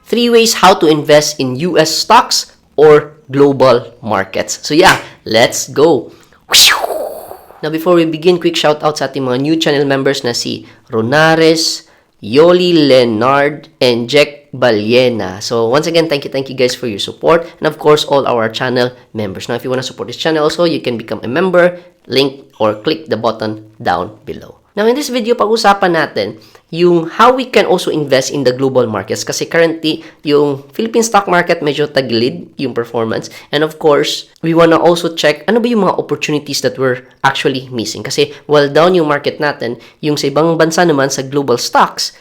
3 ways how to invest in US stocks or global markets. So yeah, let's go! Now before we begin, quick shout out sa ating mga new channel members na si Ronares, Yoli Leonard, and Jack Baliena. So once again, thank you guys for your support, and of course all our channel members. Now if you want to support this channel also, you can become a member, link or click the button down below. Now in this video, pag-usapan natin yung how we can also invest in the global markets, kasi currently yung Philippine stock market medyo tagilid yung performance, and of course we wanna also check ano ba yung mga opportunities that we're actually missing, kasi while down yung market natin, yung sa ibang bansa naman sa global stocks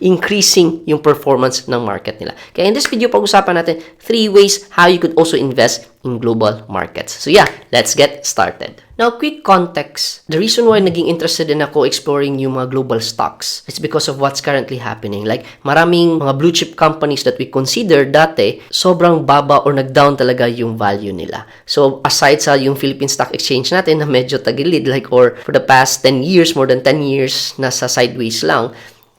increasing yung performance ng market nila. Kaya in this video, pag-usapan natin 3 ways how you could also invest in global markets. So yeah, let's get started. Now, quick context. The reason why naging interested din ako exploring yung mga global stocks is because of what's currently happening. Like, maraming mga blue chip companies that we consider dati, sobrang baba or nag-down talaga yung value nila. So, aside sa yung Philippine Stock Exchange natin na medyo tagilid, like, or for the past 10 years, more than 10 years, nasa sideways lang,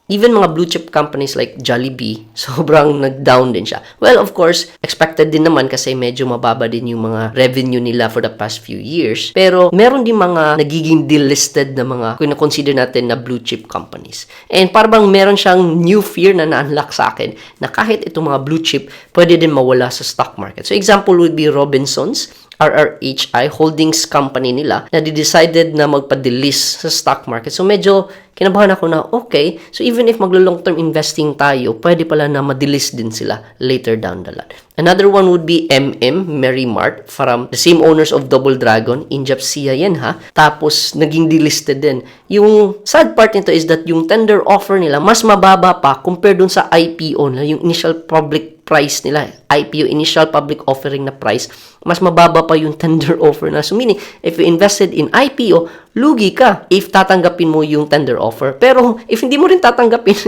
even mga blue chip companies like Jollibee, sobrang nag-down din siya. Well, of course, expected din naman kasi medyo mababa din yung mga revenue nila for the past few years. Pero meron din mga nagiging delisted na mga kung na-consider natin na blue chip companies. And parang meron siyang new fear na na-unlock sa akin na kahit itong mga blue chip, pwede din mawala sa stock market. So example would be Robinsons, RRHI Holdings company nila na decided na magpa-delist sa stock market. So medyo kinabahan ako na okay, so even if maglo-long term investing tayo, pwede pala na ma-delist din sila later down the line. Another one would be Mary Mart from the same owners of Double Dragon, Injapsia yan ha. Tapos naging delisted din. Yung sad part nito is that yung tender offer nila mas mababa pa compared dun sa IPO na yung initial public price nila. IPO, initial public offering na price, mas mababa pa yung tender offer na. So meaning, if you invested in IPO, lugi ka if tatanggapin mo yung tender offer. Pero if hindi mo rin tatanggapin,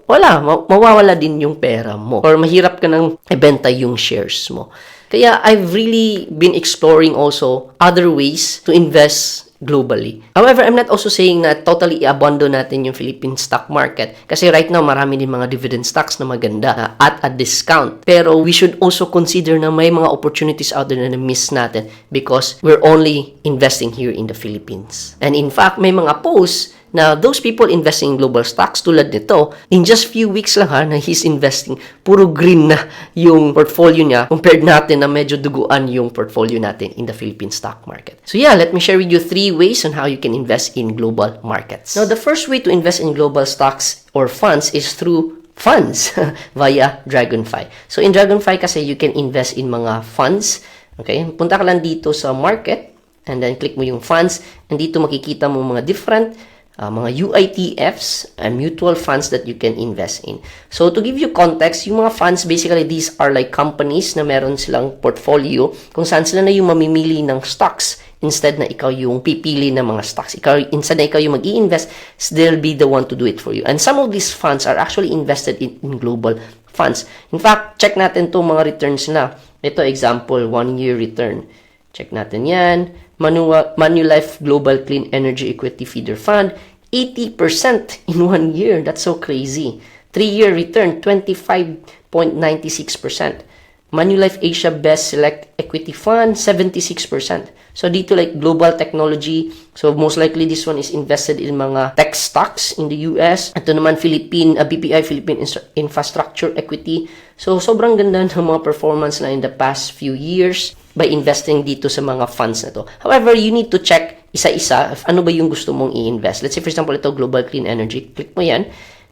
wala, mawawala din yung pera mo. Or mahirap ka nang ibenta yung shares mo. Kaya I've really been exploring also other ways to invest globally. However, I'm not also saying na totally i-abandon natin yung Philippine stock market kasi right now marami din mga dividend stocks na maganda at a discount. Pero we should also consider na may mga opportunities out there na miss natin because we're only investing here in the Philippines. And in fact, may mga posts na those people investing in global stocks tulad nito, in just few weeks lang na he's investing, puro green na yung portfolio niya compared natin na medyo duguan yung portfolio natin in the Philippine stock market. So yeah, let me share with you 3 ways on how you can invest in global markets. Now, the first way to invest in global stocks or funds is through funds via Dragonfly. So in Dragonfly kasi you can invest in mga funds. Okay? Punta ka lang dito sa market and then click mo yung funds and dito makikita mo mga different mga UITFs and mutual funds that you can invest in. So, to give you context, yung mga funds, basically, these are like companies na meron silang portfolio kung saan sila na yung mamimili ng stocks instead na ikaw yung pipili ng mga stocks. Instead na ikaw yung mag-i-invest, they'll be the one to do it for you. And some of these funds are actually invested in global funds. In fact, check natin to mga returns na. Ito, example, 1-year return. Check natin yan. Manulife Global Clean Energy Equity Feeder Fund, 80% in 1 year. That's so crazy. 3-year return, 25.96%. Manulife Asia Best Select Equity Fund, 76%. So dito like global technology. So most likely this one is invested in mga tech stocks in the US. Ito naman BPI Philippine Infrastructure Equity. So sobrang ganda ng mga performance na in the past few years by investing dito sa mga funds na to. However, you need to check isa-isa if ano ba yung gusto mong i-invest. Let's say for example ito Global Clean Energy. Click mo yan.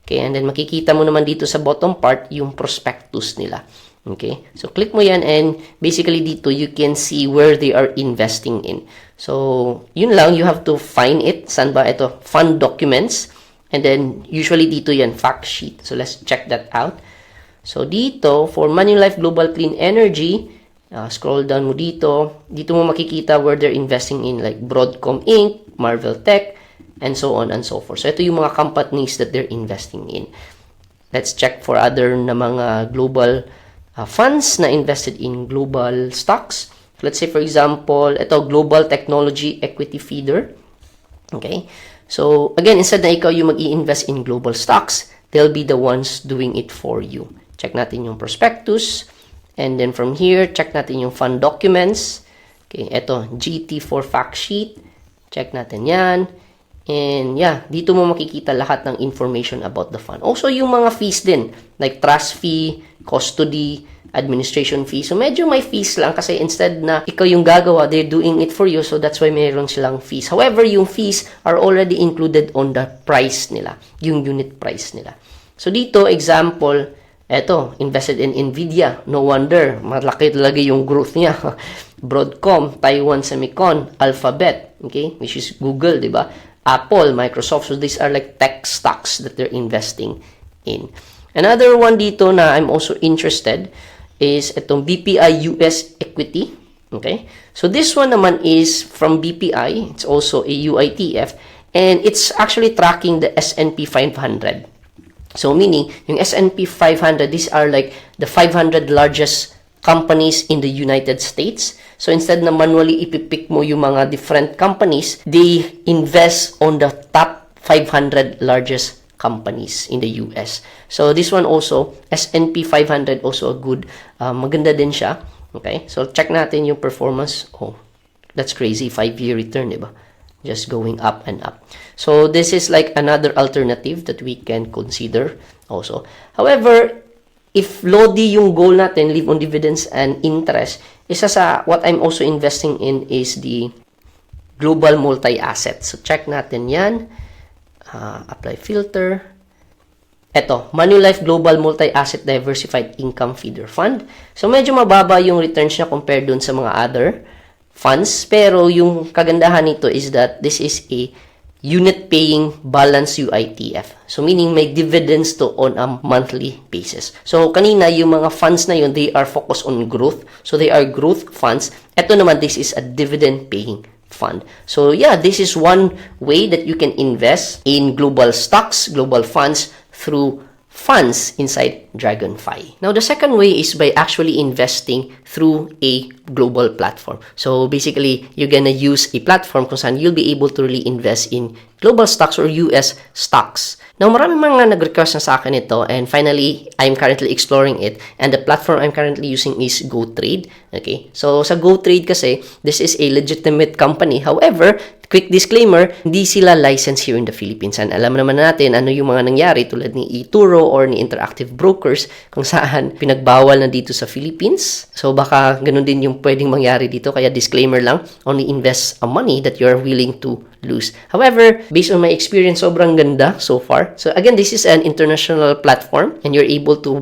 Okay, and then makikita mo naman dito sa bottom part yung prospectus nila. Okay, so click mo yan and basically dito you can see where they are investing in. So, yun lang, you have to find it. Saan ba ito? Fund documents. And then, usually dito yan, fact sheet. So, let's check that out. So, dito, for Manulife Global Clean Energy, scroll down mo dito. Dito mo makikita where they're investing in like Broadcom Inc., Marvel Tech, and so on and so forth. So, ito yung mga companies that they're investing in. Let's check for other na mga global funds na invested in global stocks. Let's say, for example, ito, Global Technology Equity Feeder. Okay? So, again, instead na ikaw yung mag-i-invest in global stocks, they'll be the ones doing it for you. check natin yung prospectus. And then from here, check natin yung fund documents. Okay, eto, GT4 fact sheet. Check natin yan. And yeah, dito mo makikita lahat ng information about the fund. Also, yung mga fees din, like trust fee, custody, administration fee. So, medyo may fees lang kasi instead na ikaw yung gagawa, they're doing it for you. So, that's why mayroon silang fees. However, yung fees are already included on the price nila, yung unit price nila. So, dito, example, eto, invested in Nvidia. No wonder, malaki talaga yung growth niya. Broadcom, Taiwan Semicon, Alphabet, okay, which is Google, di ba? Apple, Microsoft. So, these are like tech stocks that they're investing in. Another one dito na I'm also interested is itong BPI US equity. Okay? So, this one naman is from BPI. It's also a UITF. And it's actually tracking the S&P 500. So, meaning, yung S&P 500, these are like the 500 largest companies in the United States. So, instead na manually ipipick mo yung mga different companies, they invest on the top 500 largest companies in the US. So, this one also, S&P 500, also a good, maganda din siya. Okay? So, check natin yung performance. Oh, that's crazy. 5-year return, diba? Just going up and up. So, this is like another alternative that we can consider also. However, if lodi yung goal natin, live on dividends and interest, isa sa what I'm also investing in is the global multi-asset. So, check natin yan. Apply filter. Ito, Manulife Global Multi-Asset Diversified Income Feeder Fund. So, medyo mababa yung returns niya compared dun sa mga other funds. Pero, yung kagandahan nito is that this is a unit-paying balance UITF. So, meaning may dividends to on a monthly basis. So, kanina, yung mga funds na yun, they are focused on growth. So, they are growth funds. Ito naman, this is a dividend-paying fund. So, yeah, this is one way that you can invest in global stocks, global funds, through funds inside Dragonfy. Now, the second way is by actually investing through a global platform. So, basically, you're gonna use a platform kung saan you'll be able to really invest in global stocks or US stocks. Now, marami mga nag-request na sa akin ito, and finally, I'm currently exploring it, and the platform I'm currently using is GoTrade. Okay? So, sa GoTrade kasi, this is a legitimate company. However, quick disclaimer, hindi sila licensed here in the Philippines. And alam naman natin ano yung mga nangyari tulad ni eToro or ni Interactive Brokers kung saan pinagbawal na dito sa Philippines. So, baka ganun din yung pwedeng mangyari dito. Kaya disclaimer lang, only invest a money that you're willing to lose. However, based on my experience, sobrang ganda so far. So again, this is an international platform and you're able to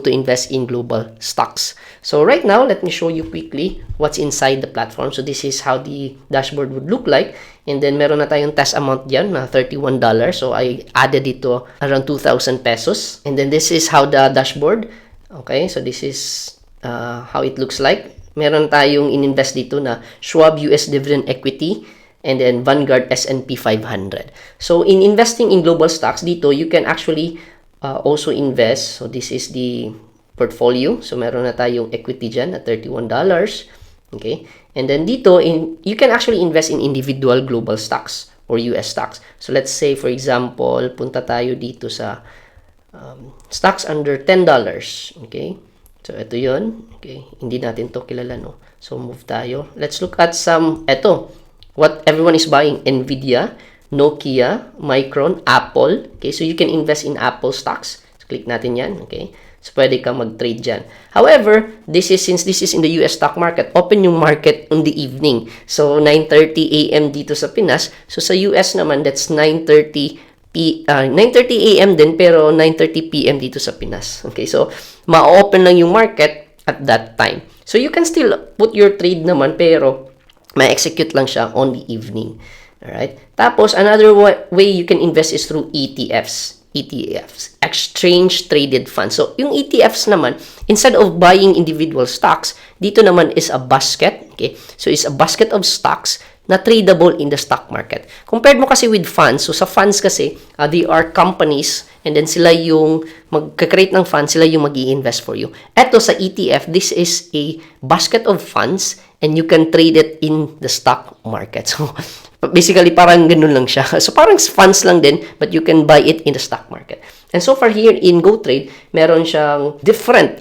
invest in global stocks. So right now, let me show you quickly what's inside the platform. So this is how the dashboard would look like. And then meron na tayong test amount dyan na $31. So I added dito around 2,000 pesos. And then this is how the dashboard. Okay, so this is how it looks like. Meron tayong ininvest dito na Schwab US Dividend Equity and then Vanguard S&P 500. So, in investing in global stocks, dito, you can actually also invest. So, this is the portfolio. So, meron na tayong equity dyan at $31. Okay? And then dito, you can actually invest in individual global stocks or US stocks. So, let's say, for example, punta tayo dito sa stocks under $10. Okay? So, ito yun. Okay? Hindi natin to kilala, no? So, move tayo. Let's look at some, what everyone is buying: Nvidia, Nokia, Micron, Apple. Okay, so you can invest in Apple stocks. So, click natin yan. Okay, so pwede kang mag-trade dyan. However, since this is in the US stock market, open yung market on the evening. So, 9:30 a.m. dito sa Pinas. So, sa US naman, that's 9:30 a.m. din, pero 9:30 p.m. dito sa Pinas. Okay, so ma-open lang yung market at that time. So, you can still put your trade naman, pero ma-execute lang siya on the evening. Alright? Tapos, another way you can invest is through ETFs. Exchange Traded Funds. So, yung ETFs naman, instead of buying individual stocks, dito naman is a basket. Okay? So, it's a basket of stocks na tradable in the stock market. Compared mo kasi with funds, so sa funds kasi, they are companies and then sila yung magka-create ng funds, sila yung mag-i-invest for you. Eto sa ETF, this is a basket of funds and you can trade it in the stock market. So, basically, parang ganun lang siya. So, parang funds lang din, but you can buy it in the stock market. And so far here in GoTrade, meron siyang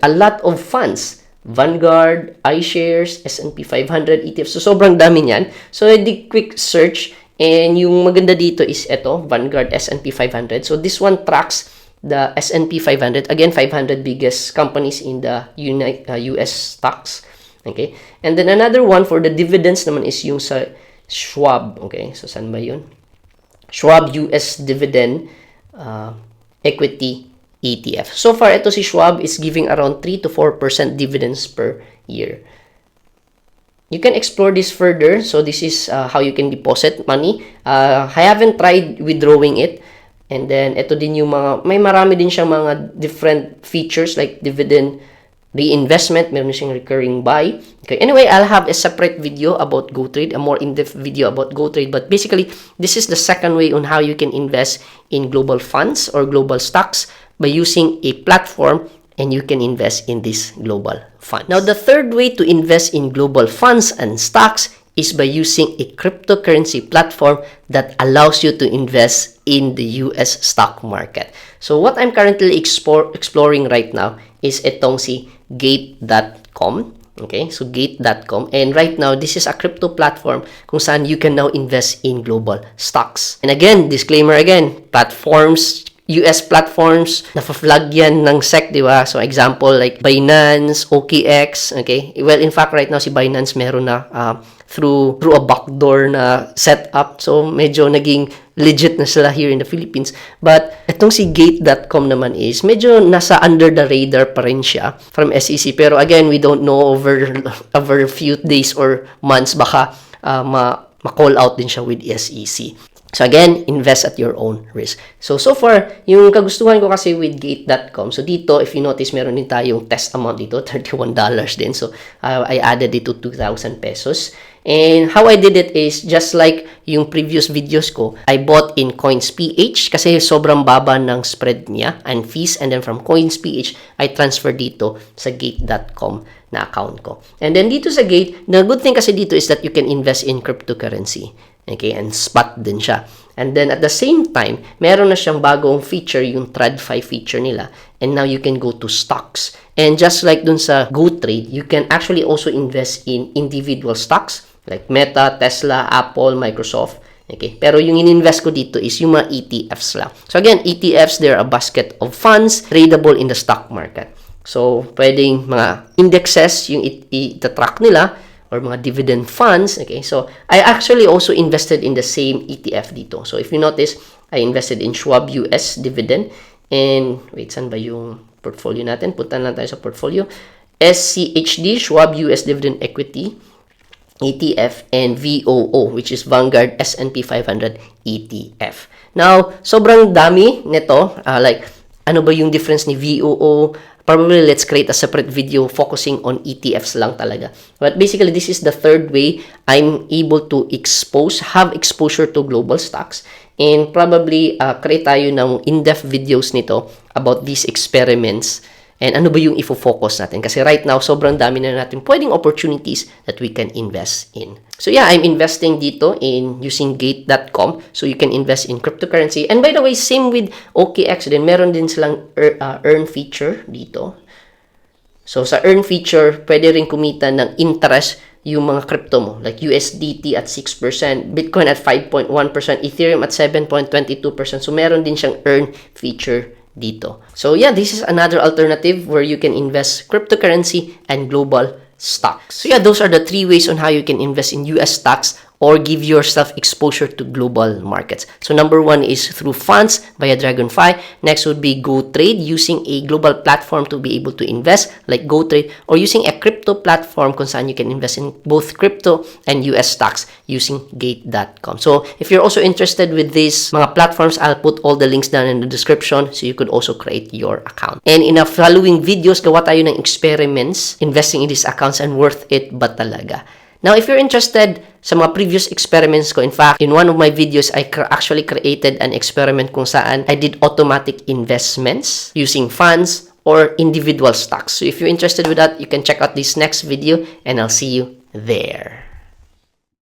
a lot of funds. Vanguard, iShares, S&P 500, ETFs. So, sobrang dami niyan. So, I did quick search. And yung maganda dito is ito, Vanguard S&P 500. So, this one tracks the S&P 500. Again, 500 biggest companies in the US stocks. Okay? And then another one for the dividends naman is yung sa Schwab. Okay? So, saan ba yun? Schwab US Dividend Equity ETF. So far, ito si Schwab is giving around 3 to 4% dividends per year. You can explore this further. So, this is how you can deposit money. I haven't tried withdrawing it. And then, ito din yung may marami din siyang mga different features like dividend reinvestment, meron siyang recurring buy. Okay. Anyway, I'll have a separate video about GoTrade, a more in-depth video about GoTrade. But basically, this is the second way on how you can invest in global funds or global stocks by using a platform, and you can invest in this global fund. Now, the third way to invest in global funds and stocks is by using a cryptocurrency platform that allows you to invest in the US stock market. So, what I'm currently exploring right now is itong si Gate.com. Okay, so Gate.com. And right now, this is a crypto platform kung saan you can now invest in global stocks. And again, disclaimer again, US platforms, na-flag yan ng SEC, di ba? So, example, like Binance, OKX, okay? Well, in fact, right now, si Binance meron na through a backdoor na setup. So, medyo naging legit na sila here in the Philippines. But, itong si Gate.com naman is, medyo nasa under the radar pa rin siya from SEC. Pero again, we don't know over few days or months, baka ma-call out din siya with SEC. So again, invest at your own risk. So far, yung kagustuhan ko kasi with Gate.com, so dito, if you notice, meron din tayong test amount dito, $31 din. So I added it to 2,000 pesos. And how I did it is, just like yung previous videos ko, I bought in CoinsPH kasi sobrang baba ng spread niya and fees. And then from CoinsPH, I transfer dito sa Gate.com na account ko. And then dito sa Gate, the good thing kasi dito is that you can invest in cryptocurrency. Okay, and spot din siya. And then at the same time, meron na siyang bagong feature, yung TradFi feature nila. And now you can go to stocks. And just like dun sa GoTrade, you can actually also invest in individual stocks like Meta, Tesla, Apple, Microsoft. Okay, pero yung in-invest ko dito is yung mga ETFs lang. So again, ETFs, they're a basket of funds tradable in the stock market. So, pwedeng mga indexes yung itatrack nila, or mga dividend funds. Okay, so I actually also invested in the same ETF dito. So if you notice, I invested in Schwab US Dividend. And wait, saan ba yung portfolio natin? Punta na tayo sa portfolio. SCHD, Schwab US Dividend Equity ETF, and VOO, which is Vanguard S&P 500 ETF. Now, sobrang dami nito. Like, ano ba yung difference ni VOO? Probably, let's create a separate video focusing on ETFs lang talaga. But basically, this is the third way I'm able to have exposure to global stocks. And probably, create tayo ng in-depth videos nito about these experiments. And ano ba yung ifo-focus natin? Kasi right now, sobrang dami na natin pwedeng opportunities that we can invest in. So yeah, I'm investing dito in using Gate.com. So you can invest in cryptocurrency. And by the way, same with OKX din. Meron din silang earn feature dito. So sa earn feature, pwede rin kumita ng interest yung mga crypto mo. Like USDT at 6%, Bitcoin at 5.1%, Ethereum at 7.22%. So meron din siyang earn feature dito. So yeah, this is another alternative where you can invest cryptocurrency and global stocks. So yeah, those are the three ways on how you can invest in US stocks or give yourself exposure to global markets. So number one is through funds via Dragonfly. Next would be GoTrade, using a global platform to be able to invest like GoTrade, or using a crypto platform kung saan you can invest in both crypto and US stocks using Gate.com. So if you're also interested with these mga platforms, I'll put all the links down in the description so you could also create your account. And in the following videos, gawa tayo ng experiments investing in these accounts and worth it ba talaga? Now, if you're interested sa mga previous experiments ko, in fact, in one of my videos, I actually created an experiment kung saan I did automatic investments using funds or individual stocks. So if you're interested with that, you can check out this next video and I'll see you there.